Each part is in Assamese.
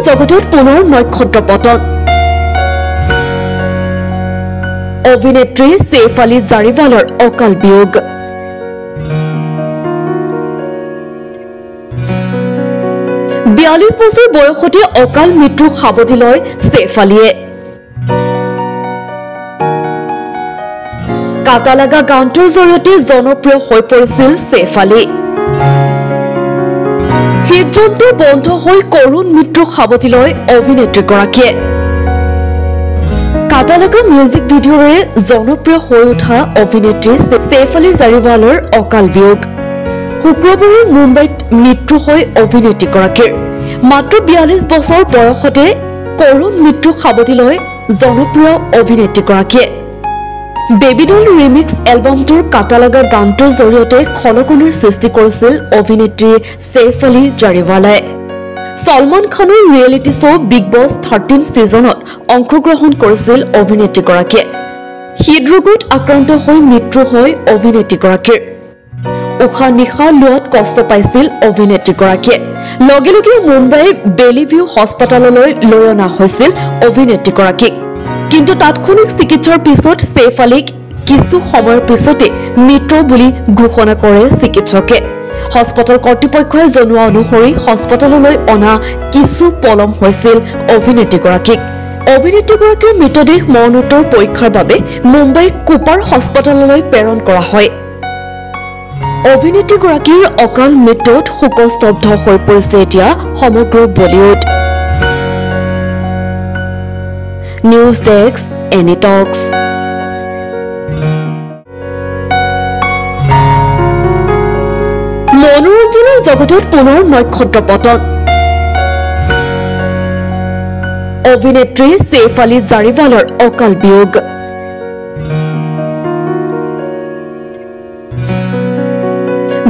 জগতত পুনৰ নক্ষত্ৰ পতন অভিনেত্ৰী সৈফ আলী জাৰিৱালৰ অকাল বিয়োগ বিয়াল্লিশ বছৰ বয়সতে অকাল মৃত্যুক সাবটি লয় সৈফ আলীয়ে কাটা লাগা গানটোৰ জৰিয়তে জনপ্ৰিয় হৈ পৰিছিল সৈফ আলী হৃদযন্ত্ৰ বন্ধ হৈ কৰুণ মৃত্যুক সাবটি লয় অভিনেত্ৰীগৰাকীয়ে কাটা লাগা মিউজিক ভিডিঅ'ৰে জনপ্ৰিয় হৈ উঠা অভিনেত্ৰী সৈফ আলী জাৰিৱালৰ অকাল বিয়োগ শুক্ৰবাৰে মুম্বাইত মৃত্যু হৈ অভিনেত্ৰীগৰাকীৰ মাত্ৰ 42 বছৰ বয়সতে কৰুণ মৃত্যুক সাবটি লয় জনপ্ৰিয় অভিনেত্ৰীগৰাকীয়ে বেবিডল ৰিমিক্স এলবামটোৰ কাটা লাগা গানটোৰ জৰিয়তে খলকনিৰ সৃষ্টি কৰিছিল অভিনেত্ৰী সৈফ আলী জাৰিৱালাই সলমান খানৰ ৰিয়েলিটি শ্ব' বিগ বছ 13 ছিজনত অংশগ্ৰহণ কৰিছিল অভিনেত্ৰীগৰাকীয়ে হৃদৰোগত আক্ৰান্ত হৈ মৃত্যু হয় অভিনেত্ৰীগৰাকীৰ উশাহ নিশাহ লোৱাত কষ্ট পাইছিল অভিনেত্ৰীগৰাকীয়ে লগে লগে মুম্বাইৰ বেলিভিউ হস্পিটেললৈ লৈ অনা হৈছিল অভিনেত্ৰীগৰাকীক কিন্তু তাৎক্ষণিক চিকিৎসাৰ পিছত সৈফ আলীক কিছু সময়ৰ পিছতে মৃত বুলি ঘোষণা কৰে চিকিৎসকে হস্পিটেল কৰ্তৃপক্ষই জনোৱা অনুসৰি হস্পিটেললৈ অনা কিছু পলম হৈছিল অভিনেত্ৰীগৰাকীক অভিনেত্ৰীগৰাকীৰ মৃতদেহ মৰণোত্তৰ পৰীক্ষাৰ বাবে মুম্বাই কুপাৰ হস্পিটেললৈ প্ৰেৰণ কৰা হয় অভিনেত্ৰীগৰাকীৰ অকাল মৃত্যুত শোকস্তব্ধ হৈ পৰিছে এতিয়া সমগ্ৰ বলিউড নিউজ ডেস্ক এনি টক্স মনোৰঞ্জনৰ জগতত পুনৰ নক্ষত্ৰ পতন অভিনেত্ৰী সৈফ আলী জাৰিৱালৰ অকাল বিয়োগ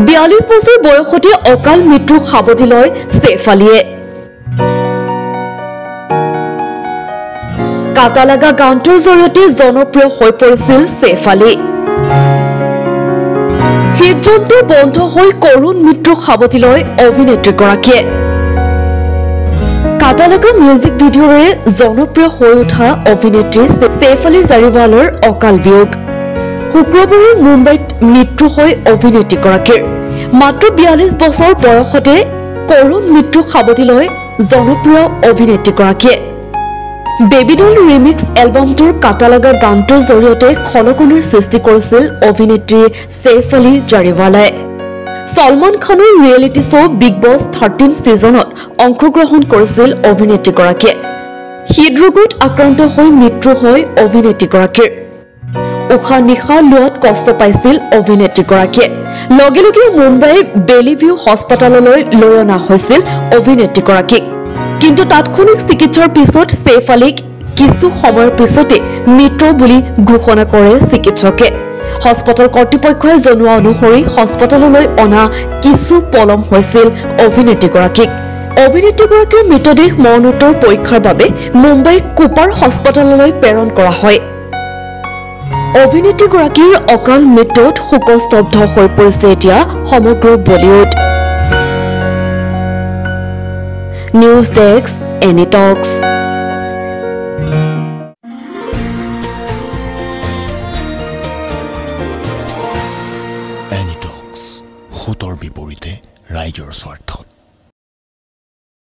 বিয়াল্লিশ বছৰ বয়সতে অকাল মৃত্যুক সাবটি লয় সৈফ আলীয়ে কাটা লাগা গানটোৰ জৰিয়তে জনপ্ৰিয় হৈ পৰিছিল সৈফ আলী হৃদযন্ত্ৰ বন্ধ হৈ কৰুণ মৃত্যুক সাবটি লয় অভিনেত্ৰীগৰাকীয়ে কাটা লাগা মিউজিক ভিডিঅ'ৰে জনপ্ৰিয় হৈ উঠা অভিনেত্ৰী সৈফ আলী জাৰিৱালৰ অকাল বিয়োগ শুক্ৰবাৰে মুম্বাইত মৃত্যু হৈ অভিনেত্ৰীগৰাকীৰ মাত্ৰ 42 বছৰ বয়সতে কৰুণ মৃত্যুক সাবটি লয় জনপ্ৰিয় অভিনেত্ৰীগৰাকীয়ে বেবিডল ৰিমিক্স এলবামটোৰ কাটা লাগা গানটোৰ জৰিয়তে খলকনিৰ সৃষ্টি কৰিছিল অভিনেত্ৰী সৈফ আলী জাৰিৱালাই সলমান খানৰ ৰিয়েলিটি শ্ব' বিগ বছ 13 ছিজনত অংশগ্ৰহণ কৰিছিল অভিনেত্ৰীগৰাকীয়ে হৃদৰোগত আক্ৰান্ত হৈ মৃত্যু হয় অভিনেত্ৰীগৰাকীৰ উশাহ নিশাহ লোৱাত কষ্ট পাইছিল অভিনেত্ৰীগৰাকীয়ে লগে লগে মুম্বাইৰ বেলিভিউ হস্পিটেললৈ লৈ অনা হৈছিল অভিনেত্ৰীগৰাকীক কিন্তু তাৎক্ষণিক চিকিৎসাৰ পিছত সৈফ আলীক কিছু সময়ৰ পিছতে মৃত বুলি ঘোষণা কৰে চিকিৎসকে হস্পিটেল কৰ্তৃপক্ষই জনোৱা অনুসৰি হস্পিটেললৈ অনা কিছু পলম হৈছিল অভিনেত্ৰীগৰাকীক অভিনেত্ৰীগৰাকীৰ মৃতদেহ মৰণোত্তৰ পৰীক্ষাৰ বাবে মুম্বাই কুপাৰ হস্পিটেললৈ প্ৰেৰণ কৰা হয় অভিনেত্ৰীগৰাকীৰ অকাল মৃত্যুত শোকস্তব্ধ হৈ পৰিছে এতিয়া সমগ্ৰ বলিউড নিউজ ডেস্ক এনি টক্স এনি টক্স সতৰ বিপৰীতে ৰাইজৰ স্বাৰ্থত